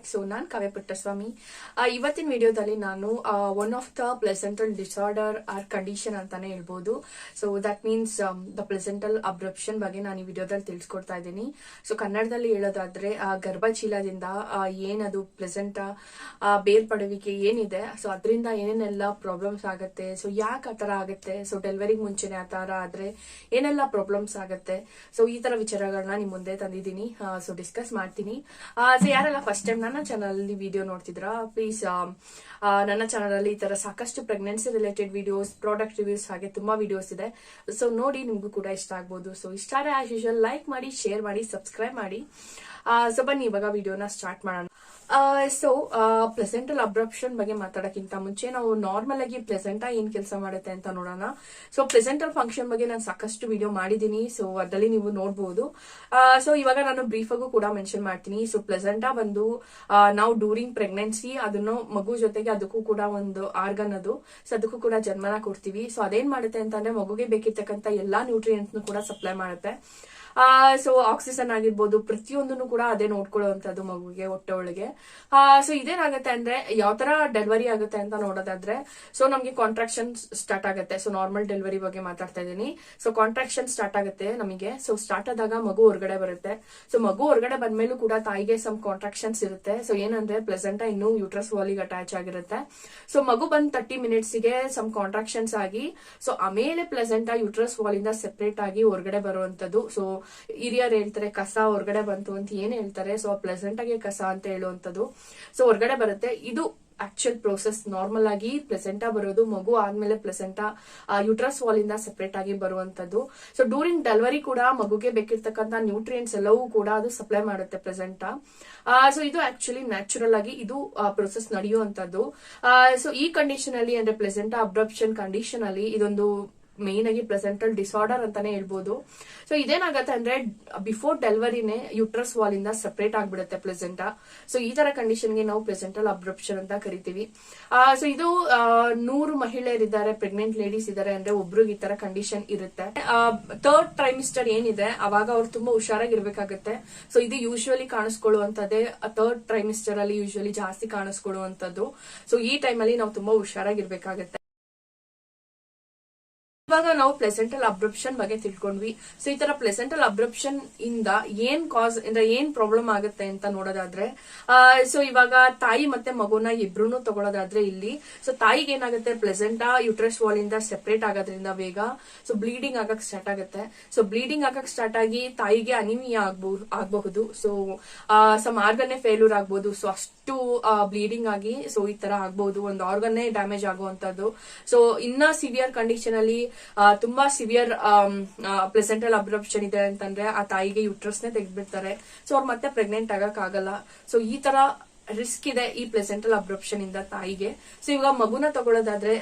Back. So ನಾನು ಕಾವ್ಯ ಪುಟ್ಟಸ್ವಾಮಿ. ಇವತ್ತಿನ ವಿಡಿಯೋದಲ್ಲಿ ನಾನು one of the placental disorder or condition ಅಂತಾನೆ ಹೇಳ್ಬೋದು. So that means the placental abruption ಬಗ್ಗೆ ನಾನು ಈ ವಿಡಿಯೋದಲ್ಲಿ ತಿಳಿಸ್ಕೊಡ್ತಾ ಇದ್ದೀನಿ. ಸೊ ಕನ್ನಡದಲ್ಲಿ ಹೇಳೋದಾದ್ರೆ ಗರ್ಭಚೀಲದಿಂದ ಏನದು ಪ್ಲೆಸೆಂಟ ಬೇರ್ಪಡುವಿಕೆ ಏನಿದೆ, ಸೊ ಅದರಿಂದ ಏನೇನೆಲ್ಲ ಪ್ರಾಬ್ಲಮ್ಸ್ ಆಗುತ್ತೆ, ಸೊ ಯಾಕೆ ಆ ತರ ಆಗುತ್ತೆ, ಸೊ ಡೆಲಿವರಿಗೆ ಮುಂಚೆನೆ ಆ ತರ ಆದ್ರೆ ಏನೆಲ್ಲ ಪ್ರಾಬ್ಲಮ್ಸ್ ಆಗುತ್ತೆ, ಸೊ ಈ ತರ ವಿಚಾರಗಳನ್ನ ನಿಮ್ ಮುಂದೆ ತಂದಿದ್ದೀನಿ. ಸೊ ಡಿಸ್ಕಸ್ ಮಾಡ್ತೀನಿ. ಸೊ ಯಾರೆಲ್ಲ ಫಸ್ಟ್ ಟೈಮ್ ನನ್ನ ಚಾನಲ್ ಅಲ್ಲಿ ವಿಡಿಯೋ ನೋಡ್ತಿದ್ರಾ, ಪ್ಲೀಸ್ ನನ್ನ ಚಾನಲ್ ಅಲ್ಲಿ ಈ ತರ ಸಾಕಷ್ಟು pregnancy related videos, product reviews ಹಾಗೆ ತುಂಬಾ ವಿಡಿಯೋಸ್ ಇದೆ. ಸೊ ನೋಡಿ, ನಿಮ್ಗೂ ಕೂಡ ಇಷ್ಟ ಆಗ್ಬೋದು. ಸೊ ಇಷ್ಟ ಆದ್ರೆ ಆಸ್ ಯೂಶುವಲ್ ಲೈಕ್ ಮಾಡಿ, ಶೇರ್ ಮಾಡಿ, ಸಬ್ಸ್ಕ್ರೈಬ್ ಮಾಡಿ. ಸೊ ಬನ್ನಿ ಇವಾಗ ವಿಡಿಯೋನ ಸ್ಟಾರ್ಟ್ ಮಾಡೋಣ. ಸೊ ಪ್ಲೆಸೆಂಟಲ್ ಅಬ್ರಪ್ಷನ್ ಬಗ್ಗೆ ಮಾತಾಡಕ್ಕಿಂತ ಮುಂಚೆ ನಾವು ನಾರ್ಮಲ್ ಆಗಿ ಪ್ಲೆಸೆಂಟಾ ಏನ್ ಕೆಲಸ ಮಾಡುತ್ತೆ ಅಂತ ನೋಡೋಣ. ಸೊ ಪ್ಲೆಸೆಂಟಲ್ ಫಂಕ್ಷನ್ ಬಗ್ಗೆ ನಾನು ಸಾಕಷ್ಟು ವಿಡಿಯೋ ಮಾಡಿದೀನಿ, ಸೊ ಅದರಲ್ಲಿ ನೀವು ನೋಡಬಹುದು. ಸೊ ಇವಾಗ ನಾನು ಬ್ರೀಫ್ ಆಗು ಕೂಡ ಮೆನ್ಷನ್ ಮಾಡ್ತೀನಿ. ಸೊ ಪ್ಲೆಸೆಂಟಾ ಬಂದು ನಾವು ಡ್ಯೂರಿಂಗ್ ಪ್ರೆಗ್ನೆನ್ಸಿ ಅದನ್ನು ಮಗು ಜೊತೆಗೆ ಅದಕ್ಕೂ ಕೂಡ ಒಂದು ಆರ್ಗನ್ ಅದು, ಸೊ ಅದಕ್ಕೂ ಕೂಡ ಜನ್ಮನ ಕೊಡ್ತೀವಿ. ಸೊ ಅದೇನ್ ಮಾಡುತ್ತೆ ಅಂತಂದ್ರೆ ಮಗುಗೆ ಬೇಕಿರ್ತಕ್ಕಂಥ ಎಲ್ಲಾ ನ್ಯೂಟ್ರಿಯೆಂಟ್ಸ್ ಕೂಡ ಸಪ್ಲೈ ಮಾಡುತ್ತೆ. ಸೊ ಆಕ್ಸಿಜನ್ ಆಗಿರ್ಬೋದು, ಪ್ರತಿಯೊಂದನ್ನು ಕೂಡ ಅದೇ ನೋಡ್ಕೊಳ್ಳುವಂತದ್ದು ಮಗುಗೆ ಹೊಟ್ಟೆ ಒಳಗೆ. ಸೊ ಇದೇನಾಗುತ್ತೆ ಅಂದ್ರೆ ಯಾವ ತರ ಡೆಲಿವರಿ ಆಗುತ್ತೆ ಅಂತ ನೋಡೋದಾದ್ರೆ, ಸೊ ನಮ್ಗೆ ಕಾಂಟ್ರಾಕ್ಷನ್ ಸ್ಟಾರ್ಟ್ ಆಗುತ್ತೆ. ಸೊ ನಾರ್ಮಲ್ ಡೆಲಿವರಿ ಬಗ್ಗೆ ಮಾತಾಡ್ತಾ ಇದ್ದೀನಿ. ಸೊ ಕಾಂಟ್ರಾಕ್ಷನ್ ಸ್ಟಾರ್ಟ್ ಆಗುತ್ತೆ ನಮಗೆ. ಸೊ ಸ್ಟಾರ್ಟ್ ಆದಾಗ ಮಗು ಹೊರಗಡೆ ಬರುತ್ತೆ. ಸೊ ಮಗು ಹೊರಗಡೆ ಬಂದ್ಮೇಲೂ ಕೂಡ ತಾಯಿಗೆ ಸಮ್ ಕಾಂಟ್ರಾಕ್ಷನ್ಸ್ ಇರುತ್ತೆ. ಸೊ ಏನಂದ್ರೆ ಪ್ಲೆಸೆಂಟಾ ಇನ್ನೂ ಯೂಟ್ರಸ್ ವಾಲಿಗೆ ಅಟ್ಯಾಚ್ ಆಗಿರುತ್ತೆ. ಸೊ ಮಗು ಬಂದ್ 30 minutes ಗೆ ಸಮ್ ಕಾಂಟ್ರಾಕ್ಷನ್ಸ್ ಆಗಿ, ಸೊ ಆಮೇಲೆ ಪ್ಲೆಸೆಂಟಾ ಯೂಟ್ರಸ್ ವಾಲ್ ಇಂದ ಸೆಪರೇಟ್ ಆಗಿ ಹೊರಗಡೆ ಬರುವಂತದ್ದು. ಸೊ ಹಿರಿಯರು ಹೇಳ್ತಾರೆ ಕಸ ಹೊರಗಡೆ ಬಂತು ಅಂತ ಏನ್ ಹೇಳ್ತಾರೆ, ಸೊ ಪ್ಲೆಸೆಂಟಾಗೆ ಕಸ ಅಂತ ಹೇಳುವಂತದ್ದು. ಸೊ ಹೊರಗಡೆ ಬರುತ್ತೆ. ಇದು ಆಕ್ಚುಯಲ್ ಪ್ರೋಸೆಸ್. ನಾರ್ಮಲ್ ಆಗಿ ಪ್ಲೆಸೆಂಟಾ ಬರೋದು ಮಗು ಆದ್ಮೇಲೆ ಪ್ಲೆಸೆಂಟಾ ಯೂಟ್ರಸ್ ವಾಲ್ ಇಂದ ಸೆಪರೇಟ್ ಆಗಿ ಬರುವಂತದ್ದು. ಸೊ ಡ್ಯೂರಿಂಗ್ ಡೆಲಿವರಿ ಕೂಡ ಮಗುಗೆ ಬೇಕಿರ್ತಕ್ಕಂಥ ನ್ಯೂಟ್ರಿಯೆಂಟ್ಸ್ ಎಲ್ಲವೂ ಕೂಡ ಅದು ಸಪ್ಲೈ ಮಾಡುತ್ತೆ ಪ್ಲೆಸೆಂಟಾ. ಸೊ ಇದು ಆಕ್ಚುಲಿ ನ್ಯಾಚುರಲ್ ಆಗಿ ಇದು ಪ್ರೋಸೆಸ್ ನಡೆಯುವಂತದ್ದು. ಸೊ ಈ ಕಂಡೀಷನ್ ಅಲ್ಲಿ ಅಂದ್ರೆ ಪ್ಲೆಸೆಂಟಾ ಅಬ್ರಪ್ಷನ್ ಕಂಡೀಷನ್ ಅಲ್ಲಿ ಇದೊಂದು ಮೇನ್ ಆಗಿ ಪ್ಲೆಸೆಂಟಲ್ ಡಿಸಾರ್ಡರ್ ಅಂತಾನೆ ಹೇಳ್ಬೋದು. ಸೊ ಇದೇನಾಗತ್ತೆ ಅಂದ್ರೆ ಬಿಫೋರ್ ಡೆಲಿವರಿನೇ ಯೂಟ್ರಸ್ ವಾಲ್ ಇಂದ ಸೆಪರೇಟ್ ಆಗ್ಬಿಡುತ್ತೆ ಪ್ಲೆಸೆಂಟಾ. ಸೊ ಈ ತರ ಕಂಡೀಷನ್ ಗೆ ನಾವು ಪ್ಲೆಸೆಂಟಲ್ ಅಬ್ರಪ್ಷನ್ ಅಂತ ಕರಿತೀವಿ. ಸೊ ಇದು 100 ಮಹಿಳೆಯರಿದ್ದಾರೆ, ಪ್ರೆಗ್ನೆಂಟ್ ಲೇಡೀಸ್ ಇದಾರೆ ಅಂದ್ರೆ ಒಬ್ರಿಗೆ ಈ ತರ ಕಂಡೀಷನ್ ಇರುತ್ತೆ. ಥರ್ಡ್ ಟ್ರೈಮಿಸ್ಟರ್ ಏನಿದೆ ಅವಾಗ ಅವ್ರು ತುಂಬಾ ಹುಷಾರಾಗಿರ್ಬೇಕಾಗತ್ತೆ. ಸೊ ಇದು ಯೂಶುವಲಿ ಕಾಣಿಸ್ಕೊಳ್ಳುವಂತದ್ದೇ ಥರ್ಡ್ ಟ್ರೈಮಿಸ್ಟರ್ ಅಲ್ಲಿ ಯೂಶುವಲಿ ಜಾಸ್ತಿ ಕಾಣಿಸ್ಕೊಳ್ಳುವಂತದ್ದು. ಸೊ ಈ ಟೈಮ್ ಅಲ್ಲಿ ನಾವು ತುಂಬಾ ಹುಷಾರಾಗಿರ್ಬೇಕಾಗತ್ತೆ. ಇವಾಗ ನಾವು ಪ್ಲೆಸೆಂಟಲ್ ಅಬ್ರಪ್ಷನ್ ಬಗ್ಗೆ ತಿಳ್ಕೊಂಡ್ವಿ. ಸೊ ಈ ತರ ಪ್ಲೆಸೆಂಟಲ್ ಅಬ್ರಪ್ಷನ್ ಇಂದ ಏನ್ ಕಾಸ್ ಅಂದ್ರೆ ಏನ್ ಪ್ರಾಬ್ಲಮ್ ಆಗುತ್ತೆ ಅಂತ ನೋಡೋದಾದ್ರೆ, ಸೊ ಇವಾಗ ತಾಯಿ ಮತ್ತೆ ಮಗುನ ಇಬ್ರು ತಗೊಳ್ಳೋದಾದ್ರೆ ಇಲ್ಲಿ ಸೊ ತಾಯಿಗೆ ಏನಾಗುತ್ತೆ, ಪ್ಲೆಸೆಂಟಾ ಯೂಟ್ರಸ್ ವಾಲ್ ಇಂದ ಸೆಪರೇಟ್ ಆಗೋದ್ರಿಂದ ಬೇಗ ಸೊ ಬ್ಲೀಡಿಂಗ್ ಆಗಕ್ ಸ್ಟಾರ್ಟ್ ಆಗುತ್ತೆ. ಸೊ ಬ್ಲೀಡಿಂಗ್ ಆಗಕ್ ಸ್ಟಾರ್ಟ್ ಆಗಿ ತಾಯಿಗೆ ಅನಿಮಿಯಾ ಆಗಬಹುದು. ಸೊ ಸಮ್ ಆರ್ಗನ್ನೇ ಫೇಲ್ಯೂರ್ ಆಗ್ಬಹುದು. ಸೊ ಅಷ್ಟು ಬ್ಲೀಡಿಂಗ್ ಆಗಿ ಸೊ ಈ ತರ ಆಗ್ಬಹುದು, ಒಂದು ಆರ್ಗನ್ನೇ ಡ್ಯಾಮೇಜ್ ಆಗುವಂತದ್ದು. ಸೊ ಇನ್ನ ಸಿವಿಯರ್ ಕಂಡೀಷನ್ ಅಲ್ಲಿ ತುಂಬಾ ಸಿವಿಯರ್ ಪ್ಲೆಸೆಂಟಲ್ ಅಬ್ರಪ್ಷನ್ ಇದೆ ಅಂತಂದ್ರೆ ಆ ತಾಯಿಗೆ ಯೂಟ್ರಸ್ ನೇ ತೆಗೆದ್ಬಿಡ್ತಾರೆ. ಸೊ ಅವ್ರು ಮತ್ತೆ ಪ್ರೆಗ್ನೆಂಟ್ ಆಗಕ್ ಆಗಲ್ಲ. ಸೊ ಈ ತರ ರಿಸ್ಕ್ ಇದೆ ಈ ಪ್ಲೆಸೆಂಟಲ್ ಅಬ್ರಪ್ಷನ್ ಇಂದ ತಾಯಿಗೆ. ಸೊ ಇವಾಗ ಮಗುನ ತಗೊಳ್ಳೋದಾದ್ರೆ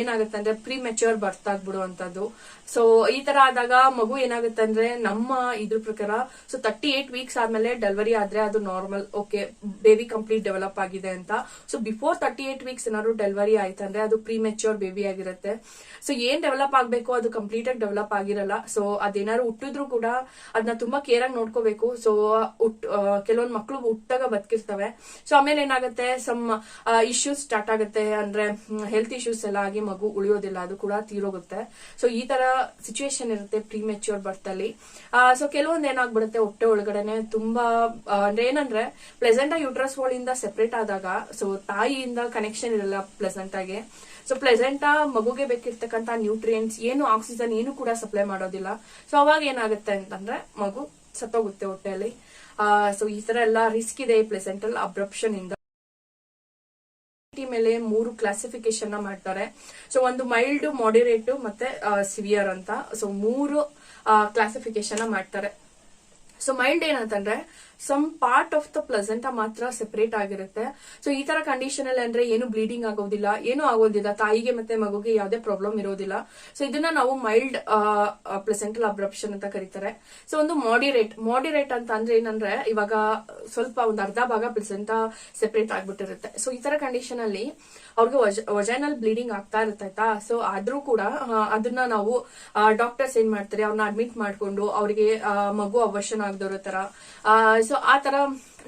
ಏನಾಗುತ್ತೆ ಅಂದ್ರೆ ಪ್ರೀ ಮೆಚ್ಯೂರ್ ಬರ್ತ್ ಆಗ್ಬಿಡುವಂತದ್ದು. ಸೊ ಈ ತರ ಆದಾಗ ಮಗು ಏನಾಗುತ್ತೆ ಅಂದ್ರೆ ನಮ್ಮ ಇದ್ರ ಪ್ರಕಾರ ಸೊ 38 weeks ಆದ್ಮೇಲೆ ಡೆಲಿವರಿ ಆದ್ರೆ ಅದು normal, okay baby complete develop ಆಗಿದೆ ಅಂತ. ಸೊ ಬಿಫೋರ್ 38 weeks ಏನಾದ್ರು ಡೆಲಿವರಿ ಆಯ್ತಂದ್ರೆ ಅದು ಪ್ರೀ ಮೆಚ್ಯೂರ್ ಬೇಬಿ ಆಗಿರುತ್ತೆ. ಸೊ ಏನ್ ಡೆವಲಪ್ ಆಗ್ಬೇಕು ಅದು ಕಂಪ್ಲೀಟ್ ಆಗಿ ಡೆವಲಪ್ ಆಗಿರಲ್ಲ. ಸೊ ಅದೇನಾದ್ರು ಹುಟ್ಟಿದ್ರು ಕೂಡ ಅದನ್ನ ತುಂಬಾ ಕೇರ್ ಆಗಿ ನೋಡ್ಕೋಬೇಕು. ಸೊ ಕೆಲವೊಂದ್ ಮಕ್ಳು ಹುಟ್ಟಾಗ ಬದುಕಿರ್ತವೆ. ಸೊ ಆಮೇಲೆ ಏನಾಗುತ್ತೆ, ಸಮ್ ಇಶ್ಯೂಸ್ ಸ್ಟಾರ್ಟ್ ಆಗುತ್ತೆ, ಅಂದ್ರೆ ಹೆಲ್ತ್ ಇಶ್ಯೂಸ್ ಎಲ್ಲ ಆಗಿ ಮಗು ಉಳಿಯೋದಿಲ್ಲ, ಅದು ಕೂಡ ತೀರೋಗುತ್ತೆ. ಸೊ ಈ ತರ ಸಿಚುವೇಶನ್ ಇರುತ್ತೆ ಪ್ರೀ ಮೆಚ್ಯೂರ್ ಬರ್ತ್ ಅಲ್ಲಿ. ಸೊ ಕೆಲವೊಂದ್ ಏನಾಗ್ಬಿಡುತ್ತೆ ಹೊಟ್ಟೆ ಒಳಗಡೆನೆ ತುಂಬಾ ಅಂದ್ರೆ ಏನಂದ್ರೆ ಪ್ಲೆಸೆಂಟಾ ಯೂಟ್ರಸ್ ವಾಲ್ ಇಂದ ಸೆಪರೇಟ್ ಆದಾಗ ಸೊ ತಾಯಿಯಿಂದ ಕನೆಕ್ಷನ್ ಇರಲ್ಲ ಪ್ಲೆಸೆಂಟಾಗೆ. ಸೊ ಪ್ಲೆಸೆಂಟಾ ಮಗುಗೆ ಬೇಕಿರ್ತಕ್ಕಂಥ ನ್ಯೂಟ್ರಿಯೆಂಟ್ಸ್ ಏನು ಆಕ್ಸಿಜನ್ ಏನು ಕೂಡ ಸಪ್ಲೈ ಮಾಡೋದಿಲ್ಲ. ಸೊ ಅವಾಗ ಏನಾಗುತ್ತೆ ಅಂತಂದ್ರೆ ಮಗು ಸತ್ತೋಗುತ್ತೆ ಹೊಟ್ಟೆಯಲ್ಲಿ. ಸೊ ಈ ತರ ಎಲ್ಲ ರಿಸ್ಕ್ ಇದೆ ಈ ಪ್ಲೆಸೆಂಟಲ್ ಅಬ್ರಪ್ಷನ್ ಇಂದ. ಮೇಲೆ 3 ಕ್ಲಾಸಿಫಿಕೇಶನ್ ಮಾಡ್ತಾರೆ. ಸೊ ಒಂದು ಮೈಲ್ಡ್, ಮಾಡರೇಟ್ ಮತ್ತೆ ಸಿವಿಯರ್ ಅಂತ. ಸೊ 3 ಕ್ಲಾಸಿಫಿಕೇಶನ್ ಮಾಡ್ತಾರೆ. ಸೊ ಮೈಲ್ಡ್ ಏನಂತಂದ್ರೆ some part of the placenta ಮಾತ್ರ ಸೆಪರೇಟ್ ಆಗಿರುತ್ತೆ. ಸೊ ಈ ತರ ಕಂಡೀಷನ್ ಅಲ್ಲಿ ಅಂದ್ರೆ ಏನು ಬ್ಲೀಡಿಂಗ್ ಆಗೋದಿಲ್ಲ, ಏನು ಆಗೋದಿಲ್ಲ, ತಾಯಿಗೆ ಮತ್ತೆ ಮಗುಗೆ ಯಾವುದೇ ಪ್ರಾಬ್ಲಮ್ ಇರೋದಿಲ್ಲ. ಸೊ ಇದನ್ನ ನಾವು ಮೈಲ್ಡ್ ಪ್ಲೆಸೆಂಟಲ್ ಅಬ್ರಪ್ಷನ್ ಅಂತ ಕರೀತಾರೆ. ಸೊ ಒಂದು ಮಾಡಿರೇಟ್ ಅಂತ ಅಂದ್ರೆ ಏನಂದ್ರೆ ಇವಾಗ ಸ್ವಲ್ಪ ಒಂದು ಅರ್ಧ ಭಾಗ ಪ್ಲೆಸೆಂಟಾ ಸೆಪರೇಟ್ ಆಗ್ಬಿಟ್ಟಿರುತ್ತೆ. ಸೊ ಈ ತರ ಕಂಡೀಷನ್ ಅಲ್ಲಿ ಅವ್ರಿಗೆ ವಜೈನಲ್ ಬ್ಲೀಡಿಂಗ್ ಆಗ್ತಾ ಇರುತ್ತೆ ಆಯ್ತಾ. ಸೊ ಆದ್ರೂ ಕೂಡ ಅದನ್ನ ನಾವು ಡಾಕ್ಟರ್ಸ್ ಏನ್ ಮಾಡ್ತಾರೆ, ಅವ್ರನ್ನ ಅಡ್ಮಿಟ್ ಮಾಡ್ಕೊಂಡು ಅವ್ರಿಗೆ ಮಗು ಅವಶ್ಯನ ಆಗದವ್ರ ತರ ಸೊ ಸೊ ಆ ತರ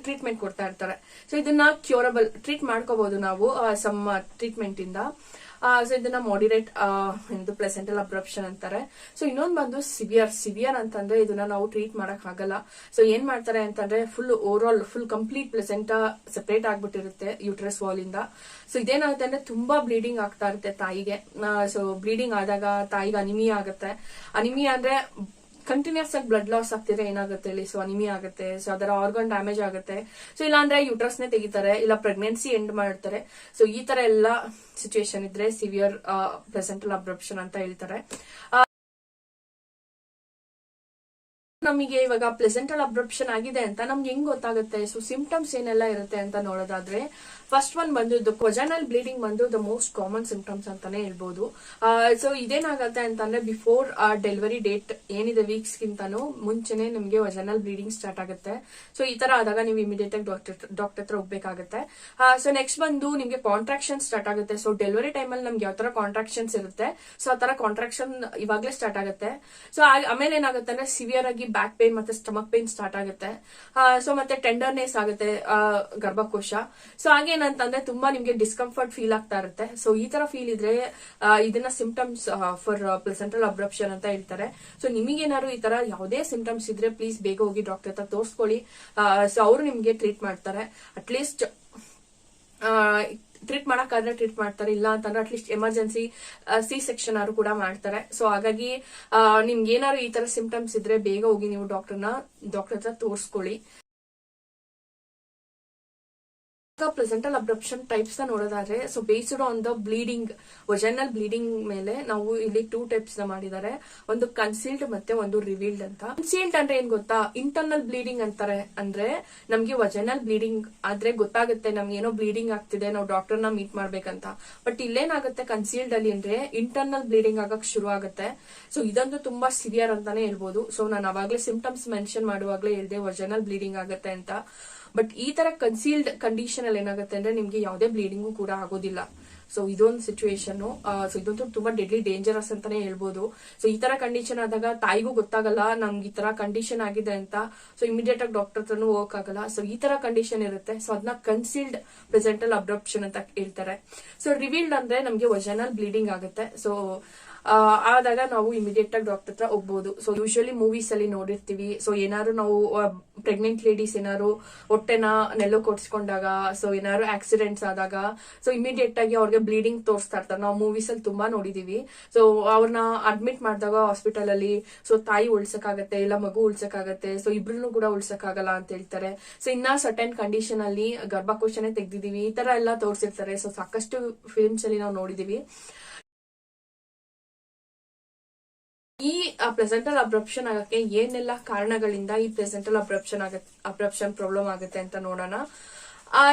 ಟ್ರೀಟ್ಮೆಂಟ್ ಕೊಡ್ತಾ ಇರ್ತಾರೆ. ಸೊ ಇದನ್ನ ಕ್ಯೂರಬಲ್ ಟ್ರೀಟ್ ಮಾಡ್ಕೋಬಹುದು ನಾವು ಸಮ್ ಟ್ರೀಟ್ಮೆಂಟ್ ಇಂದ. ಸೊ ಇದನ್ನ ಮಾಡಿರೇಟ್ ಎಂದು ಪ್ಲೆಸೆಂಟಲ್ ಅಬ್ರಪ್ಷನ್ ಅಂತಾರೆ. ಸೊ ಇನ್ನೊಂದು ಬಂದು ಸಿವಿಯರ್ ಅಂತಂದ್ರೆ ಇದನ್ನ ನಾವು ಟ್ರೀಟ್ ಮಾಡಕ್ ಆಗಲ್ಲ. ಸೊ ಏನ್ ಮಾಡ್ತಾರೆ ಅಂತಂದ್ರೆ ಫುಲ್ ಕಂಪ್ಲೀಟ್ ಪ್ಲೆಸೆಂಟಾ ಸೆಪರೇಟ್ ಆಗ್ಬಿಟ್ಟಿರುತ್ತೆ ಯೂಟ್ರಸ್ ವಾಲ್ ಇಂದ. ಸೊ ಇದೇನಾಗುತ್ತೆ ಅಂದ್ರೆ ತುಂಬಾ ಬ್ಲೀಡಿಂಗ್ ಆಗ್ತಾ ಇರುತ್ತೆ ತಾಯಿಗೆ. ಸೊ ಬ್ಲೀಡಿಂಗ್ ಆದಾಗ ತಾಯಿಗೆ ಅನಿಮಿಯಾ ಆಗುತ್ತೆ. ಅನಿಮಿಯಾ ಅಂದ್ರೆ ಕಂಟಿನ್ಯೂಸ್ ಆಗಿ ಬ್ಲಡ್ ಲಾಸ್ ಆಗ್ತಿದ್ರೆ ಏನಾಗುತ್ತೆ ಇಲ್ಲಿ, ಸೊ ಅನಿಮಿಯಾ ಆಗುತ್ತೆ. ಸೊ ಅದರ ಆರ್ಗನ್ ಡ್ಯಾಮೇಜ್ ಆಗುತ್ತೆ. ಸೊ ಇಲ್ಲ ಅಂದ್ರೆ ಯೂಟ್ರಸ್ ನೇ ತೆಗಿತಾರೆ, ಇಲ್ಲ ಪ್ರೆಗ್ನೆನ್ಸಿ ಎಂಡ್ ಮಾಡ್ತಾರೆ. ಸೊ ಈ ತರ ಎಲ್ಲ ಸಿಚುವೇಶನ್ ಇದ್ರೆ ಸಿವಿಯರ್ ಪ್ಲೆಸೆಂಟಲ್ ಅಬ್ರಪ್ಷನ್ ಅಂತ ಹೇಳ್ತಾರೆ. ನಮಗೆ ಇವಾಗ ಪ್ಲೆಸೆಂಟಲ್ ಅಬ್ರಪ್ಷನ್ ಆಗಿದೆ ಅಂತ ನಮ್ಗೆ ಹೆಂಗ್ ಗೊತ್ತಾಗುತ್ತೆ? ಸೊ ಸಿಂಪ್ಟಮ್ಸ್ ಏನೆಲ್ಲ ಇರುತ್ತೆ ಅಂತ ನೋಡೋದಾದ್ರೆ, ಫಸ್ಟ್ ಒನ್ ಬಂದು ವಜೈನಲ್ ಬ್ಲೀಡಿಂಗ್ ಬಂದು ದ ಮೋಸ್ಟ್ ಕಾಮನ್ ಸಿಂಪ್ಟಮ್ಸ್ ಅಂತಾನೆ ಹೇಳ್ಬೋದು. ಸೊ ಇದೇನಾಗತ್ತೆ ಅಂತಂದ್ರೆ ಬಿಫೋರ್ ಡೆಲಿವರಿ ಡೇಟ್ ಏನಿದೆ ವೀಕ್ಸ್ ಗಿಂತಾನು ಮುಂಚೆನೆ ನಿಮ್ಗೆ ವಜೈನಲ್ ಬ್ಲೀಡಿಂಗ್ ಸ್ಟಾರ್ಟ್ ಆಗುತ್ತೆ. ಸೊ ಈ ತರ ಆದಾಗ ನೀವು ಇಮಿಡಿಯೇಟ್ ಆಗಿ ಡಾಕ್ಟರ್ ಹತ್ರ ಹೋಗ್ಬೇಕಾಗುತ್ತೆ. ಸೊ ನೆಕ್ಸ್ಟ್ ಬಂದು ನಿಮ್ಗೆ ಕಾಂಟ್ರಾಕ್ಷನ್ ಸ್ಟಾರ್ಟ್ ಆಗುತ್ತೆ. ಸೊ ಡೆಲಿವರಿ ಟೈಮ್ ಅಲ್ಲಿ ನಮ್ಗೆ ಯಾವ ತರ ಕಾಂಟ್ರಾಕ್ಷನ್ಸ್ ಇರುತ್ತೆ, ಸೊ ಆ ತರ ಕಾಂಟ್ರಾಕ್ಷನ್ ಇವಾಗ್ಲೇ ಸ್ಟಾರ್ಟ್ ಆಗುತ್ತೆ. ಸೊ ಆಮೇಲೆ ಏನಾಗುತ್ತೆ ಅಂದ್ರೆ ಸಿವಿಯರ್ ಆಗಿ ಬ್ಯಾಕ್ ಪೇನ್ ಮತ್ತೆ ಸ್ಟಮಕ್ ಪೇನ್ ಸ್ಟಾರ್ಟ್ ಆಗುತ್ತೆ. ಸೊ ಮತ್ತೆ ಟೆಂಡರ್ನೆಸ್ ಆಗುತ್ತೆ ಗರ್ಭಕೋಶ. ಸೊ ಹಾಗೆ ಏನಂತಂದ್ರೆ ತುಂಬಾ ನಿಮ್ಗೆ ಡಿಸ್ಕಂಫರ್ಟ್ ಫೀಲ್ ಆಗ್ತಾ ಇರುತ್ತೆ. ಸೊ ಈ ತರ ಫೀಲ್ ಇದ್ರೆ ಇದನ್ನ ಸಿಂಪ್ಟಮ್ಸ್ ಫಾರ್ ಪ್ಲೆಸೆಂಟಲ್ ಅಬ್ರಪ್ಷನ್ ಅಂತ ಹೇಳ್ತಾರೆ. ಸೊ ನಿಮಗೇನಾದ್ರು ಈ ತರ ಯಾವುದೇ ಸಿಂಪ್ಟಮ್ಸ್ ಇದ್ರೆ ಪ್ಲೀಸ್ ಬೇಗ ಹೋಗಿ ಡಾಕ್ಟರ್ ಹತ್ರ ತೋರಿಸ್ಕೊಳ್ಳಿ. ಸೊ ಅವರು ನಿಮ್ಗೆ ಟ್ರೀಟ್ ಮಾಡ್ತಾರೆ. ಅಟ್ಲೀಸ್ಟ್ ಟ್ರೀಟ್ ಮಾಡಕ್ಕಾದ್ರೆ ಟ್ರೀಟ್ ಮಾಡ್ತಾರೆ, ಇಲ್ಲ ಅಂತಂದ್ರೆ ಅಟ್ಲೀಸ್ಟ್ ಎಮರ್ಜೆನ್ಸಿ ಸಿ ಸೆಕ್ಷನ್ ಆದ್ರೂ ಕೂಡ ಮಾಡ್ತಾರೆ. ಸೊ ಹಾಗಾಗಿ ನಿಮ್ಗೆ ಏನಾದ್ರು ಈ ತರ ಸಿಂಪ್ಟಮ್ಸ್ ಇದ್ರೆ ಬೇಗ ಹೋಗಿ ನೀವು ಡಾಕ್ಟರ್ ಹತ್ರ ತೋರಿಸ್ಕೊಳ್ಳಿ. ಪ್ಲೆಸೆಂಟಲ್ ಅಬ್ರಪ್ಷನ್ ಟೈಪ್ಸ್ ನೋಡೋದಾದ್ರೆ, so based on the bleeding, vaginal bleeding ಮೇಲೆ ನಾವು ಇಲ್ಲಿ 2 ಟೈಪ್ಸ್ ನ ಮಾಡಿದ್ದಾರೆ. ಒಂದು ಕನ್ಸೀಲ್ಡ್ ಮತ್ತೆ ಒಂದು ರಿವೀಲ್ಡ್ ಅಂತ. ಕನ್ಸೀಲ್ಡ್ ಅಂದ್ರೆ ಏನ್ ಗೊತ್ತಾ, ಇಂಟರ್ನಲ್ ಬ್ಲೀಡಿಂಗ್ ಅಂತಾರೆ. ಅಂದ್ರೆ ನಮ್ಗೆ ವಜೈನಲ್ ಬ್ಲೀಡಿಂಗ್ ಆದ್ರೆ ಗೊತ್ತಾಗುತ್ತೆ ನಮ್ಗೆ ಏನೋ ಬ್ಲೀಡಿಂಗ್ ಆಗ್ತಿದೆ, ನಾವು ಡಾಕ್ಟರ್ನ ಮೀಟ್ ಮಾಡ್ಬೇಕಂತ. ಬಟ್ ಇಲ್ಲೇನಾಗುತ್ತೆ ಕನ್ಸೀಲ್ಡ್ ಅಲ್ಲಿ ಅಂದ್ರೆ ಇಂಟರ್ನಲ್ ಬ್ಲೀಡಿಂಗ್ ಆಗಕ್ ಶುರು ಆಗುತ್ತೆ. ಸೊ ಇದಂತೂ ತುಂಬಾ ಸಿವಿಯರ್ ಅಂತಾನೆ ಹೇಳ್ಬೋದು. ಸೊ ನಾನು ಅವಾಗ್ಲೇ ಸಿಂಪ್ಟಮ್ಸ್ ಮೆನ್ಷನ್ ಮಾಡುವಾಗ್ಲೇ ಹೇಳ್ದೆ ವಜೈನಲ್ ಬ್ಲೀಡಿಂಗ್ ಆಗುತ್ತೆ ಅಂತ. ಬಟ್ ಈ ತರ ಕನ್ಸೀಲ್ಡ್ ಕಂಡೀಷನ್ ಅಲ್ಲಿ ಏನಾಗುತ್ತೆ ಅಂದ್ರೆ ನಿಮ್ಗೆ ಯಾವುದೇ ಬ್ಲೀಡಿಂಗು ಕೂಡ ಆಗೋದಿಲ್ಲ. ಸೊ ಇದೊಂದು ಸಿಚುವೇಶನ್. ಸೊ ಇದಂತೂ ತುಂಬಾ ಡೆಡ್ಲಿ ಡೇಂಜರಸ್ ಅಂತಾನೆ ಹೇಳ್ಬೋದು. ಸೊ ಈ ತರ ಕಂಡೀಷನ್ ಆದಾಗ ತಾಯಿಗೂ ಗೊತ್ತಾಗಲ್ಲ ನಮ್ಗೆ ಈ ತರ ಕಂಡೀಷನ್ ಆಗಿದೆ ಅಂತ. ಸೊ ಇಮಿಡಿಯೇಟ್ ಆಗಿ ಡಾಕ್ಟರ್ ಹತ್ರನೂ ಹೋಗಕ್ಕಾಗಲ್ಲ. ಸೊ ಈ ತರ ಕಂಡೀಷನ್ ಇರುತ್ತೆ. ಸೊ ಅದನ್ನ ಕನ್ಸೀಲ್ಡ್ ಪ್ಲೆಸೆಂಟಲ್ ಅಬ್ರಪ್ಷನ್ ಅಂತ ಹೇಳ್ತಾರೆ. ಸೊ ರಿವೀಲ್ಡ್ ಅಂದ್ರೆ ನಮ್ಗೆ ವಜೈನಲ್ ಬ್ಲೀಡಿಂಗ್ ಆಗುತ್ತೆ. ಸೊ ಆದಾಗ ನಾವು ಇಮಿಡಿಯೇಟ್ ಆಗಿ ಡಾಕ್ಟರ್ ಹತ್ರ ಹೋಗ್ಬೋದು. ಸೊ ಯೂಶಲಿ ಮೂವೀಸ್ ಅಲ್ಲಿ ನೋಡಿರ್ತೀವಿ. ಸೊ ಏನಾದ್ರು ನಾವು ಪ್ರೆಗ್ನೆಂಟ್ ಲೇಡೀಸ್ ಏನಾದ್ರು ಹೊಟ್ಟೆನ ನೆಲ್ಲು ಕೊಡ್ಸ್ಕೊಂಡಾಗ, ಸೊ ಏನಾದ್ರು ಆಕ್ಸಿಡೆಂಟ್ಸ್ ಆದಾಗ, ಸೊ ಇಮಿಡಿಯೇಟ್ ಆಗಿ ಅವ್ರಿಗೆ ಬ್ಲೀಡಿಂಗ್ ತೋರಿಸ್ತಾ ಇರ್ತಾರೆ. ನಾವು ಮೂವೀಸ್ ಅಲ್ಲಿ ತುಂಬಾ ನೋಡಿದೀವಿ. ಸೊ ಅವ್ರನ್ನ ಅಡ್ಮಿಟ್ ಮಾಡಿದಾಗ ಹಾಸ್ಪಿಟಲ್ ಅಲ್ಲಿ ಸೊ ತಾಯಿ ಉಳ್ಸಕ್ಕಾಗತ್ತೆ, ಇಲ್ಲ ಮಗು ಉಳ್ಸಕ್ಕಾಗತ್ತೆ, ಸೊ ಇಬ್ರು ಕೂಡ ಉಳ್ಸಕ್ಕಾಗಲ್ಲ ಅಂತ ಹೇಳ್ತಾರೆ. ಸೊ ಇನ್ನ ಸರ್ಟನ್ ಕಂಡೀಷನ್ ಅಲ್ಲಿ ಗರ್ಭಕೋಶನೇ ತೆಗ್ದಿದೀವಿ, ಈ ತರ ಎಲ್ಲ ತೋರಿಸಿರ್ತಾರೆ. ಸೊ ಸಾಕಷ್ಟು ಫಿಲ್ಮ್ಸ್ ಅಲ್ಲಿ ನಾವು ನೋಡಿದೀವಿ. ಈ ಪ್ಲೆಸೆಂಟಲ್ ಅಬ್ರಪ್ಷನ್ ಆಗಕ್ಕೆ ಏನೆಲ್ಲ ಕಾರಣಗಳಿಂದ ಈ ಪ್ಲೆಸೆಂಟಲ್ ಅಬ್ರಪ್ಷನ್ ಪ್ರಾಬ್ಲಮ್ ಆಗುತ್ತೆ ಅಂತ ನೋಡೋಣ.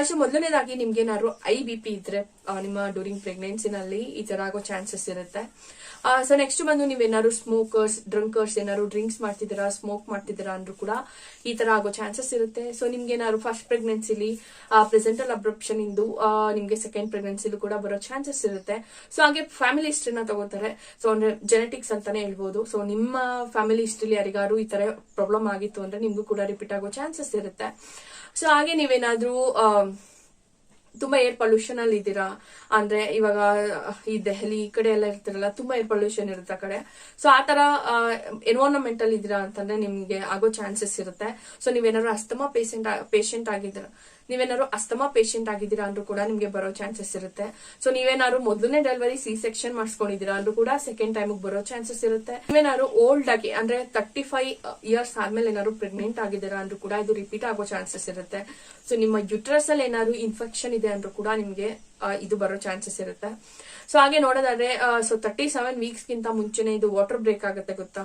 ಸೊ ಮೊದಲನೇದಾಗಿ ನಿಮ್ಗೆ ಏನಾದ್ರು IBP ಇದ್ರೆ ನಿಮ್ಮ ಡ್ಯೂರಿಂಗ್ ಪ್ರೆಗ್ನೆನ್ಸಿನಲ್ಲಿ ಈ ತರ ಆಗೋ ಚಾನ್ಸಸ್ ಇರುತ್ತೆ. ಸೊ ನೆಕ್ಸ್ಟ್ ಬಂದು ನೀವೇನಾದ್ರು ಸ್ಮೋಕರ್ಸ್, ಡ್ರಂಕರ್ಸ್, ಏನಾದ್ರು ಡ್ರಿಂಕ್ಸ್ ಮಾಡ್ತಿದ್ದೀರಾ, ಸ್ಮೋಕ್ ಮಾಡ್ತಿದ್ದೀರಾ ಅಂದ್ರೂ ಕೂಡ ಈ ತರ ಆಗೋ ಚಾನ್ಸಸ್ ಇರುತ್ತೆ. ಸೊ ನಿಮ್ಗೆ ಏನಾದ್ರು ಫಸ್ಟ್ ಪ್ರೆಗ್ನೆನ್ಸಿಲಿ ಪ್ಲೆಸೆಂಟಲ್ ಅಬ್ರಪ್ಷನ್ ಇಂದು ನಿಮ್ಗೆ ಸೆಕೆಂಡ್ ಪ್ರೆಗ್ನೆನ್ಸಿಲೂ ಕೂಡ ಬರೋ ಚಾನ್ಸಸ್ ಇರುತ್ತೆ. ಸೊ ಹಾಗೆ ಫ್ಯಾಮಿಲಿ ಹಿಸ್ಟ್ರಿನ ತಗೋತಾರೆ. ಸೊ ಅಂದ್ರೆ ಜೆನೆಟಿಕ್ಸ್ ಅಂತಾನೆ ಹೇಳ್ಬೋದು. ಸೊ ನಿಮ್ಮ ಫ್ಯಾಮಿಲಿ ಹಿಸ್ಟ್ರಿಲಿ ಯಾರಿಗಾರು ಈ ತರ ಪ್ರಾಬ್ಲಮ್ ಆಗಿತ್ತು ಅಂದ್ರೆ ನಿಮ್ಗೂ ಕೂಡ ರಿಪೀಟ್ ಆಗೋ ಚಾನ್ಸಸ್ ಇರುತ್ತೆ. ಸೊ ಹಾಗೆ ನೀವೇನಾದ್ರೂ ತುಂಬಾ ಏರ್ ಪೊಲ್ಯೂಷನ್ ಅಲ್ಲಿ ಇದ್ದೀರಾ ಅಂದ್ರೆ, ಇವಾಗ ಈ ದೆಹಲಿ ಈ ಕಡೆ ಎಲ್ಲ ಇರ್ತಿರಲ್ಲ, ತುಂಬಾ ಏರ್ ಪೊಲ್ಯೂಷನ್ ಇರುತ್ತೆ ಆ ಕಡೆ. ಸೊ ಆ ತರ ಎನ್ವೈರನ್ಮೆಂಟ್ ಅಲ್ಲಿ ಇದ್ದೀರಾ ಅಂತಂದ್ರೆ ನಿಮ್ಗೆ ಆಗೋ ಚಾನ್ಸಸ್ ಇರುತ್ತೆ. ಸೊ ನೀವೇನಾದ್ರು ಅಸ್ತಮಾ ಪೇಷಂಟ್ ಆಗಿದ್ದೀರಾ ಅಂದ್ರೂ ಕೂಡ ನಿಮ್ಗೆ ಬರೋ ಚಾನ್ಸಸ್ ಇರುತ್ತೆ. ಸೊ ನೀವೇನಾದ್ರು ಮೊದಲನೇ ಡೆಲಿವರಿ ಸಿ ಸೆಕ್ಷನ್ ಮಾಡಿಸ್ಕೊಂಡಿದ್ದೀರಾ ಅಂದ್ರೂ ಕೂಡ ಸೆಕೆಂಡ್ ಟೈಮ್ ಬರೋ ಚಾನ್ಸಸ್ ಇರುತ್ತೆ. ನೀವೇನಾದ್ರು ಓಲ್ಡ್ ಆಗಿ ಅಂದ್ರೆ 35 ಇಯರ್ಸ್ ಆದ್ಮೇಲೆ ಏನಾದ್ರು ಪ್ರೆಗ್ನೆಂಟ್ ಆಗಿದ್ದೀರಾ ಅಂದ್ರೂ ಕೂಡ ಇದು ರಿಪೀಟ್ ಆಗೋ ಚಾನ್ಸಸ್ ಇರುತ್ತೆ. ಸೊ ನಿಮ್ಮ ಯುಟ್ರಸ್ ಅಲ್ಲಿ ಏನಾದ್ರು ಇನ್ಫೆಕ್ಷನ್ ಇದೆ ಅಂದ್ರೂ ಕೂಡ ನಿಮ್ಗೆ ಇದು ಬರೋ ಚಾನ್ಸಸ್ ಇರುತ್ತೆ. ಸೊ ಹಾಗೆ ನೋಡೋದಾದ್ರೆ ಸೊ 37 ವೀಕ್ಸ್ ಗಿಂತ ಮುಂಚೆನೆ ಇದು ವಾಟರ್ ಬ್ರೇಕ್ ಆಗುತ್ತೆ ಗೊತ್ತಾ.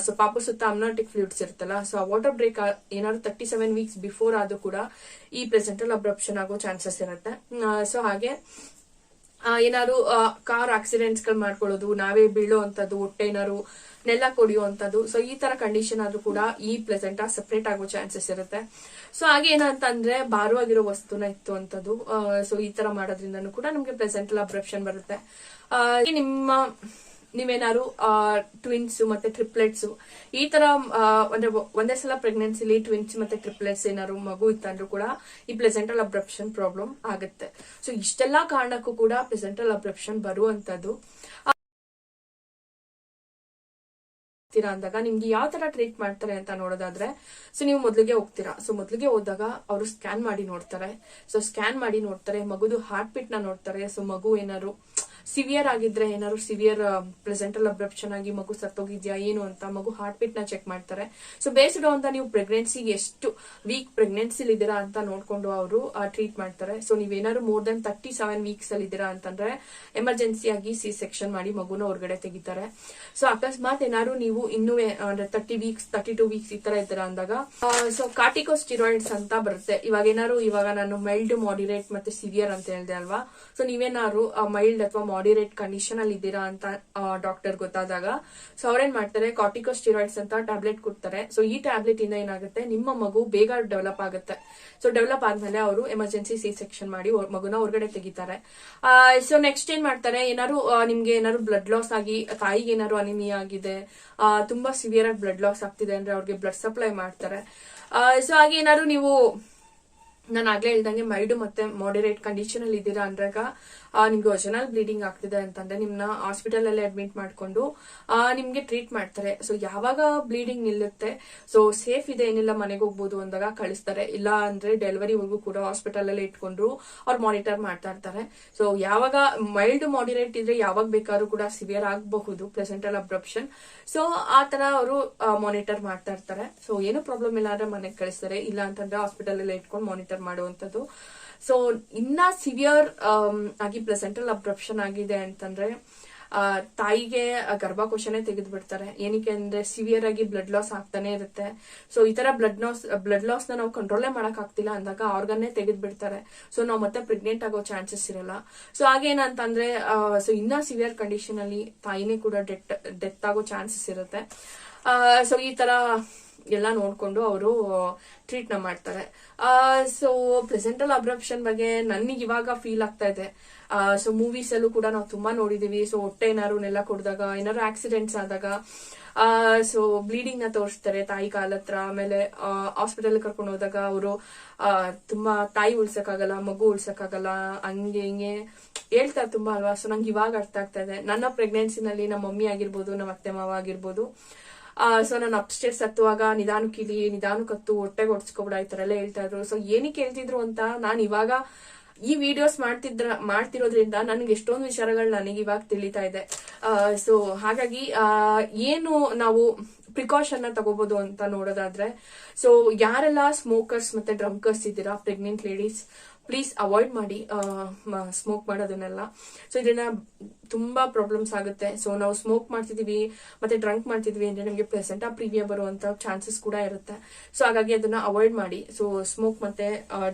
ಸೊ ಪಾಪು ಸುತ್ತ ಅಮ್ನಾಟಿಕ್ ಫ್ಲೂಯಿಡ್ಸ್ ಇರುತ್ತಲ್ಲ, ಸೊ ಆ ವಾಟರ್ ಬ್ರೇಕ್ ಏನಾದ್ರು 37 ವೀಕ್ಸ್ ಬಿಫೋರ್ ಆದ್ರೂ ಕೂಡ ಈ ಪ್ಲೆಸೆಂಟಲ್ ಅಬ್ರಪ್ಷನ್ ಆಗೋ ಚಾನ್ಸಸ್ ಇರುತ್ತೆ. ಸೊ ಹಾಗೆ ಏನಾದ್ರು ಕಾರ್ ಆಕ್ಸಿಡೆಂಟ್ಸ್ ಗಳು ಮಾಡ್ಕೊಳ್ಳೋದು, ನಾವೇ ಬೀಳೋ ಅಂತದ್ದು, ಹೊಟ್ಟೆ ಏನಾದ್ರು ನೆಲ ಕೊಡಿಯುವಂತದ್ದು, ಸೊ ಈ ತರ ಕಂಡೀಷನ್ ಆದ್ರೂ ಕೂಡ ಈ ಪ್ಲೆಸೆಂಟಾ ಸೆಪರೇಟ್ ಆಗೋ ಚಾನ್ಸಸ್ ಇರುತ್ತೆ. ಸೊ ಹಾಗೆ ಏನಂತಂದ್ರೆ ಭಾರವಾಗಿರೋ ವಸ್ತುನ ಇತ್ತು ಅಂತದ್ದು, ಸೊ ಈ ತರ ಮಾಡೋದ್ರಿಂದನೂ ಕೂಡ ನಮ್ಗೆ ಪ್ಲೆಸೆಂಟಲ್ ಅಬ್ರಪ್ಷನ್ ಬರುತ್ತೆ. ನಿಮ್ಮ ನೀವೇನಾದ್ರು ಟ್ವಿನ್ಸ್ ಮತ್ತೆ ಟ್ರಿಪ್ಲೆಟ್ಸ್ ಈ ತರ ಅಂದ್ರೆ ಒಂದೇ ಸಲ ಪ್ರೆಗ್ನೆನ್ಸಿಲಿ ಟ್ವಿನ್ಸ್ ಮತ್ತೆ ಟ್ರಿಪ್ಲೆಟ್ಸ್ ಏನಾದ್ರು ಮಗು ಇತ್ತಂದ್ರೂ ಕೂಡ ಈ ಪ್ಲೆಸೆಂಟಲ್ ಅಬ್ರಪ್ಷನ್ ಪ್ರಾಬ್ಲಮ್ ಆಗುತ್ತೆ. ಸೊ ಇಷ್ಟೆಲ್ಲಾ ಕಾರಣಕ್ಕೂ ಕೂಡ ಪ್ಲೆಸೆಂಟಲ್ ಅಬ್ರಪ್ಷನ್ ಬರುವಂತದ್ದು ಅಂದಾಗ ನಿಮ್ಗೆ ಯಾವ ತರ ಟ್ರೀಟ್ ಮಾಡ್ತಾರೆ ಅಂತ ನೋಡೋದಾದ್ರೆ, ಸೊ ನೀವು ಮೊದಲಿಗೆ ಹೋಗ್ತೀರಾ. ಸೊ ಮೊದಲಿಗೆ ಹೋದಾಗ ಅವರು ಸ್ಕ್ಯಾನ್ ಮಾಡಿ ನೋಡ್ತಾರೆ. ಸೊ ಸ್ಕ್ಯಾನ್ ಮಾಡಿ ನೋಡ್ತಾರೆ, ಮಗುದು ಹಾರ್ಟ್ ಬೀಟ್ ನ ನೋಡ್ತಾರೆ. ಸೊ ಮಗು ಏನಾದ್ರು ಸಿವಿಯರ್ ಆಗಿದ್ರೆ, ಏನಾದ್ರು ಸಿವಿಯರ್ ಪ್ಲೆಸೆಂಟಲ್ ಅಬ್ರಪ್ಷನ್ ಆಗಿ ಮಗು ಸತ್ತೋಗಿದ್ಯಾ ಏನು ಅಂತ ಮಗು ಹಾರ್ಟ್ ಬೀಟ್ ನ ಚೆಕ್ ಮಾಡ್ತಾರೆ. ಸೊ ಬೇಸ್ಡ್ ಅಂತ ನೀವು ಪ್ರೆಗ್ನೆನ್ಸಿಗೆ ಎಷ್ಟು ವೀಕ್ ಪ್ರೆಗ್ನೆನ್ಸಿಲಿ ಇದ್ದೀರಾ ಅಂತ ನೋಡ್ಕೊಂಡು ಅವರು ಟ್ರೀಟ್ ಮಾಡ್ತಾರೆ. ಸೊ ನೀವೇನಾದ್ರು ಮೋರ್ ದನ್ 37 ವೀಕ್ಸ್ ಅಲ್ಲಿ ಇದ್ದೀರಾ ಅಂತಂದ್ರೆ ಎಮರ್ಜೆನ್ಸಿ ಆಗಿ ಸಿ ಸೆಕ್ಷನ್ ಮಾಡಿ ಮಗುನ ಹೊರಗಡೆ ತೆಗಿತಾರೆ. ಸೊ ಅಕಸ್ಮಾತ್ ಏನಾದ್ರು ನೀವು ಇನ್ನೂ ಅಂದ್ರೆ 30 ವೀಕ್ಸ್ 32 ವೀಕ್ಸ್ ಈ ತರ ಇದ್ದೀರಾ ಅಂದಾಗ ಸೊ ಕಾರ್ಟಿಕೋಸ್ಟಿರಾಯ್ಡ್ಸ್ ಅಂತ ಬರುತ್ತೆ. ಇವಾಗ ನಾನು ಮೈಲ್ಡ್, ಮಾಡಿರೇಟ್ ಮತ್ತೆ ಸಿವಿಯರ್ ಅಂತ ಹೇಳ್ದೆ ಅಲ್ವಾ. ಸೊ ನೀವೇನಾದ್ರು ಮೈಲ್ಡ್ ಅಥವಾ ಮಾಡಿರೇಟ್ ಕಂಡೀಷನ್ ಅಲ್ಲಿ ಇದ್ದೀರಾ ಅಂತ ಡಾಕ್ಟರ್ ಗೊತ್ತಾದಾಗ ಸೊ ಅವ್ರೇನ್ ಮಾಡ್ತಾರೆ, ಕಾರ್ಟಿಕೋಸ್ಟಿರಾಯ್ಡ್ಸ್ ಅಂತ ಟ್ಯಾಬ್ಲೆಟ್ ಕೊಡ್ತಾರೆ. ಸೊ ಈ ಟ್ಯಾಬ್ಲೆಟ್ ಇಂದ ಏನಾಗುತ್ತೆ, ನಿಮ್ಮ ಮಗು ಬೇಗ ಡೆವಲಪ್ ಆಗುತ್ತೆ. ಸೊ ಡೆವಲಪ್ ಆದ್ಮೇಲೆ ಅವರು ಎಮರ್ಜೆನ್ಸಿ ಸಿ ಸೆಕ್ಷನ್ ಮಾಡಿ ಮಗುನ ಹೊರಗಡೆ ತೆಗಿತಾರೆ. ಸೊ ನೆಕ್ಸ್ಟ್ ಏನ್ ಮಾಡ್ತಾರೆ, ನಿಮ್ಗೆ ಏನಾದ್ರು ಬ್ಲಡ್ ಲಾಸ್ ಆಗಿ ತಾಯಿಗೆ ಏನಾದ್ರು ಅನಿಮಿಯಾ ಆಗಿದೆ, ತುಂಬಾ ಸಿವಿಯರ್ ಆಗಿ ಬ್ಲಡ್ ಲಾಸ್ ಆಗ್ತಿದೆ ಅಂದ್ರೆ ಅವ್ರಿಗೆ ಬ್ಲಡ್ ಸಪ್ಲೈ ಮಾಡ್ತಾರೆ. ಸೊ ಹಾಗೆ ಏನಾದ್ರು ನೀವು ನಾನು ಆಗ್ಲೇ ಹೇಳ್ದಂಗೆ ಮೈಲ್ಡ್ ಮತ್ತೆ ಮಾಡಿರೇಟ್ ಕಂಡೀಷನ್ ಅಲ್ಲಿ ಇದ್ದೀರಾ ಅಂದಾಗ ನಿಮ್ಗೆ ಒಜನಲ್ ಬ್ಲೀಡಿಂಗ್ ಆಗ್ತಿದೆ ಅಂತಂದ್ರೆ ನಿಮ್ನ ಹಾಸ್ಪಿಟಲ್ ಅಲ್ಲಿ ಅಡ್ಮಿಟ್ ಮಾಡ್ಕೊಂಡು ನಿಮ್ಗೆ ಟ್ರೀಟ್ ಮಾಡ್ತಾರೆ. ಸೊ ಯಾವಾಗ ಬ್ಲೀಡಿಂಗ್ ನಿಲ್ಲುತ್ತೆ, ಸೊ ಸೇಫ್ ಇದೆ ಏನಿಲ್ಲ ಮನೆಗೆ ಹೋಗ್ಬೋದು ಅಂದಾಗ ಕಳಿಸ್ತಾರೆ. ಇಲ್ಲ ಅಂದ್ರೆ ಡೆಲಿವರಿವರೆಗೂ ಕೂಡ ಹಾಸ್ಪಿಟಲ್ ಅಲ್ಲಿ ಇಟ್ಕೊಂಡ್ರು ಅವ್ರು ಮಾನಿಟರ್ ಮಾಡ್ತಾ ಇರ್ತಾರೆ. ಸೊ ಯಾವಾಗ ಮೈಲ್ಡ್ ಮಾಡಿರೇಟ್ ಇದ್ರೆ ಯಾವಾಗ ಬೇಕಾದ್ರೂ ಕೂಡ ಸಿವಿಯರ್ ಆಗಬಹುದು ಪ್ಲೆಸೆಂಟಲ್ ಅಬ್ರಪ್ಷನ್. ಸೊ ಆ ತರ ಅವರು ಮಾನಿಟರ್ ಮಾಡ್ತಾ ಇರ್ತಾರೆ. ಸೊ ಏನು ಪ್ರಾಬ್ಲಮ್ ಇಲ್ಲ ಅಂದ್ರೆ ಮನೆಗೆ ಕಳಿಸ್ತಾರೆ, ಇಲ್ಲ ಅಂತಂದ್ರೆ ಹಾಸ್ಪಿಟಲ್ ಅಲ್ಲಿ ಇಟ್ಕೊಂಡು ಮಾನಿಟರ್ ಮಾಡುವಂತದ್ದು. ಸೊ ಇನ್ನ ಸಿವಿಯರ್ ಆಗಿ ಪ್ಲೆಸೆಂಟಲ್ ಅಬ್ರಪ್ಷನ್ ಆಗಿದೆ ಅಂತಂದ್ರೆ ತಾಯಿಗೆ ಗರ್ಭಕೋಶನೇ ತೆಗೆದು ಬಿಡ್ತಾರೆ. ಏನಕ್ಕೆ ಅಂದ್ರೆ ಸಿವಿಯರ್ ಆಗಿ ಬ್ಲಡ್ ಲಾಸ್ ಆಗ್ತಾನೆ ಇರುತ್ತೆ. ಸೊ ಈ ತರ ಬ್ಲಡ್ ಲಾಸ್ ನ ನಾವು ಕಂಟ್ರೋಲೇ ಮಾಡಕ್ ಆಗ್ತಿಲ್ಲ ಅಂದಾಗ ಆರ್ಗನ್ನೇ ತೆಗೆದು ಬಿಡ್ತಾರೆ. ಸೊ ನಾವು ಮತ್ತೆ ಪ್ರೆಗ್ನೆಂಟ್ ಆಗೋ ಚಾನ್ಸಸ್ ಇರಲ್ಲ. ಸೊ ಹಾಗೇನಂತಂದ್ರೆ ಸೊ ಇನ್ನ ಸಿವಿಯರ್ ಕಂಡೀಷನ್ ಅಲ್ಲಿ ತಾಯಿನೇ ಕೂಡ ಡೆತ್ ಆಗೋ ಚಾನ್ಸಸ್ ಇರುತ್ತೆ. ಸೊ ಈ ತರ ಎಲ್ಲ ನೋಡ್ಕೊಂಡು ಅವರು ಟ್ರೀಟ್ ನ ಮಾಡ್ತಾರೆ. ಸೊ ಪ್ಲೆಸೆಂಟಲ್ ಅಬ್ರಪ್ಷನ್ ಬಗ್ಗೆ ನನಗೆ ಇವಾಗ ಫೀಲ್ ಆಗ್ತಾ ಇದೆ. ಸೊ ಮೂವೀಸ್ ಅಲ್ಲೂ ಕೂಡ ನಾವು ತುಂಬಾ ನೋಡಿದೀವಿ. ಸೊ ಹೊಟ್ಟೆ ಏನಾದ್ರು ನೆಲ ಕೊಡ್ದಾಗ, ಏನಾದ್ರು ಆಕ್ಸಿಡೆಂಟ್ಸ್ ಆದಾಗ ಸೊ ಬ್ಲೀಡಿಂಗ್ ನ ತೋರಿಸ್ತಾರೆ ತಾಯಿ ಕಾಲ ಹತ್ರ. ಆಮೇಲೆ ಹಾಸ್ಪಿಟಲ್ ಕರ್ಕೊಂಡು ಹೋದಾಗ ಅವರು ತುಂಬಾ ತಾಯಿ ಉಳ್ಸಕ್ಕಾಗಲ್ಲ, ಮಗು ಉಳ್ಸಕ್ಕಾಗಲ್ಲ, ಹಂಗೆ ಹಿಂಗೆ ಹೇಳ್ತಾರೆ ತುಂಬಾ ಅಲ್ವಾ. ಸೊ ನಂಗೆ ಇವಾಗ ಅರ್ಥ ಆಗ್ತಾ ಇದೆ. ನನ್ನ ಪ್ರೆಗ್ನೆನ್ಸಿನಲ್ಲಿ ನಮ್ಮ ಮಮ್ಮಿ ಆಗಿರ್ಬೋದು, ನಮ್ಮ ಅತ್ತೆ ಮಾವ ಆಗಿರ್ಬೋದು, ಸೊ ನಾನು ಅಪ್ಸ್ಟೇರ್ಸ್ ಹತ್ತುವಾಗ ನಿಧಾನಕ್ಕೆ ಹತ್ತು, ಹೊಟ್ಟೆಗೆ ಹೊಡ್ಸ್ಕೊಬಿಡ ಈ ತರ ಎಲ್ಲ ಹೇಳ್ತಾ ಇದ್ರು. ಸೊ ಏನಕ್ಕೆ ಹೇಳ್ತಿದ್ರು ಅಂತ ನಾನು ಇವಾಗ ಈ ವಿಡಿಯೋಸ್ ಮಾಡ್ತಿರೋದ್ರಿಂದ ನನಗೆ ಎಷ್ಟೊಂದು ವಿಚಾರಗಳು ನನಗೆ ಇವಾಗ ತಿಳಿತಾ ಇದೆ. ಸೊ ಹಾಗಾಗಿ ಏನು ನಾವು ಪ್ರಿಕಾಷನ್ ನ ತಗೋಬಹುದು ಅಂತ ನೋಡೋದಾದ್ರೆ, ಸೊ ಯಾರೆಲ್ಲ ಸ್ಮೋಕರ್ಸ್ ಮತ್ತೆ ಡ್ರಂಕರ್ಸ್ ಇದ್ದೀರಾ, ಪ್ರೆಗ್ನೆಂಟ್ ಲೇಡೀಸ್, ಪ್ಲೀಸ್ ಅವಾಯ್ಡ್ ಮಾಡಿ ಸ್ಮೋಕ್ ಮಾಡೋದನ್ನೆಲ್ಲ. ಸೊ ಇದನ್ನ ತುಂಬಾ ಪ್ರಾಬ್ಲಮ್ಸ್ ಆಗುತ್ತೆ. ಸೊ ನಾವು ಸ್ಮೋಕ್ ಮಾಡ್ತಿದೀವಿ ಮತ್ತೆ ಡ್ರಂಕ್ ಮಾಡ್ತಿದ್ವಿ ಅಂದ್ರೆ ನಮಗೆ ಪ್ಲೆಸೆಂಟಾ ಪ್ರೀವಿಯಾ ಬರುವಂತ ಚಾನ್ಸಸ್ ಕೂಡ ಇರುತ್ತೆ. ಸೊ ಹಾಗಾಗಿ ಅದನ್ನ ಅವಾಯ್ಡ್ ಮಾಡಿ. ಸೊ ಸ್ಮೋಕ್ ಮತ್ತೆ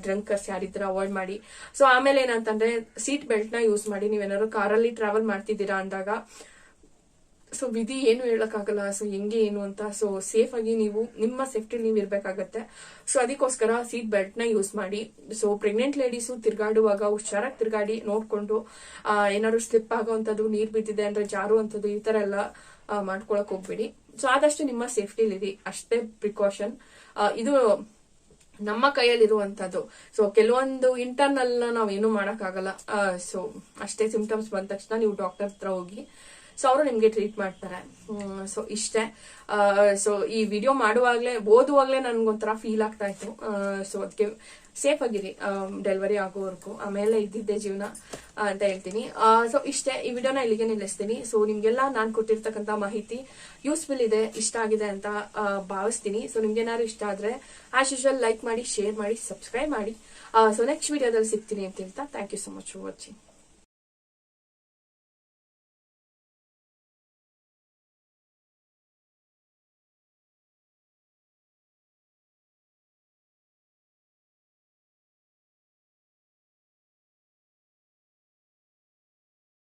ಡ್ರಂಕರ್ಸ್ ಯಾರಿದ್ರೆ ಅವಾಯ್ಡ್ ಮಾಡಿ. ಸೊ ಆಮೇಲೆ ಏನಂತಂದ್ರೆ ಸೀಟ್ ಬೆಲ್ಟ್ ನ ಯೂಸ್ ಮಾಡಿ. ನೀವೇನಾದ್ರು ಕಾರಲ್ಲಿ ಟ್ರಾವೆಲ್ ಮಾಡ್ತಿದ್ದೀರಾ ಅಂದಾಗ ಸೊ ವಿಧಿ ಏನು ಹೇಳಕ್ಕಾಗಲ್ಲ, ಸೊ ಹೆಂಗೆ ಏನು ಅಂತ. ಸೊ ಸೇಫ್ ಆಗಿ ನೀವು ನಿಮ್ಮ ಸೇಫ್ಟಿ ನೀವು ಇರ್ಬೇಕಾಗತ್ತೆ. ಸೊ ಅದಕ್ಕೋಸ್ಕರ ಸೀಟ್ ಬೆಲ್ಟ್ ನ ಯೂಸ್ ಮಾಡಿ. ಸೊ ಪ್ರೆಗ್ನೆಂಟ್ ಲೇಡೀಸು ತಿರ್ಗಾಡುವಾಗ ಹುಷಾರಾಗಿ ತಿರ್ಗಾಡಿ ನೋಡ್ಕೊಂಡು, ಏನಾದ್ರು ಸ್ಲಿಪ್ ಆಗೋವಂಥದ್ದು, ನೀರ್ ಬಿದ್ದಿದೆ ಅಂದ್ರೆ ಜಾರುವಂಥದ್ದು, ಈ ತರ ಎಲ್ಲ ಮಾಡ್ಕೊಳಕ್ ಹೋಗ್ಬೇಡಿ. ಸೊ ಆದಷ್ಟು ನಿಮ್ಮ ಸೇಫ್ಟಿಲಿರಿ, ಅಷ್ಟೇ ಪ್ರಿಕಾಷನ್. ಇದು ನಮ್ಮ ಕೈಯಲ್ಲಿರುವಂತದ್ದು. ಸೊ ಕೆಲವೊಂದು ಇಂಟರ್ನಲ್ ನಾವೇನು ಮಾಡಕ್ಕಾಗಲ್ಲ. ಸೊ ಅಷ್ಟೇ ಸಿಂಪ್ಟಮ್ಸ್ ಬಂದ ತಕ್ಷಣ ನೀವು ಡಾಕ್ಟರ್ ಹತ್ರ ಹೋಗಿ, ಸೊ ಅವರು ನಿಮ್ಗೆ ಟ್ರೀಟ್ ಮಾಡ್ತಾರೆ. ಸೊ ಇಷ್ಟೇ. ಸೊ ಈ ವಿಡಿಯೋ ಓದುವಾಗ್ಲೇ ನನ್ಗೊಂಥರ ಫೀಲ್ ಆಗ್ತಾ ಇತ್ತು. ಸೊ ಅದಕ್ಕೆ ಸೇಫ್ ಆಗಿರಿ ಡೆಲಿವರಿ ಆಗೋವರೆಗೂ, ಆಮೇಲೆ ಇದ್ದಿದ್ದೆ ಜೀವನ ಅಂತ ಹೇಳ್ತೀನಿ. ಸೊ ಇಷ್ಟೇ, ಈ ವಿಡಿಯೋನ ಇಲ್ಲಿಗೆ ನಿಲ್ಲಿಸ್ತೀನಿ. ಸೊ ನಿಮ್ಗೆಲ್ಲ ನಾನು ಕೊಟ್ಟಿರ್ತಕ್ಕಂಥ ಮಾಹಿತಿ ಯೂಸ್ಫುಲ್ ಇದೆ, ಇಷ್ಟ ಆಗಿದೆ ಅಂತ ಭಾವಿಸ್ತೀನಿ. ಸೊ ನಿಮ್ಗೆ ಏನಾದ್ರು ಇಷ್ಟ ಆದ್ರೆ ಆಸ್ ಯೂಶುವಲ್ ಲೈಕ್ ಮಾಡಿ, ಶೇರ್ ಮಾಡಿ, ಸಬ್ಸ್ಕ್ರೈಬ್ ಮಾಡಿ. ಸೊ ನೆಕ್ಸ್ಟ್ ವಿಡಿಯೋದಲ್ಲಿ ಸಿಗ್ತೀನಿ ಅಂತ ಹೇಳ್ತಾ thank you so much for watching.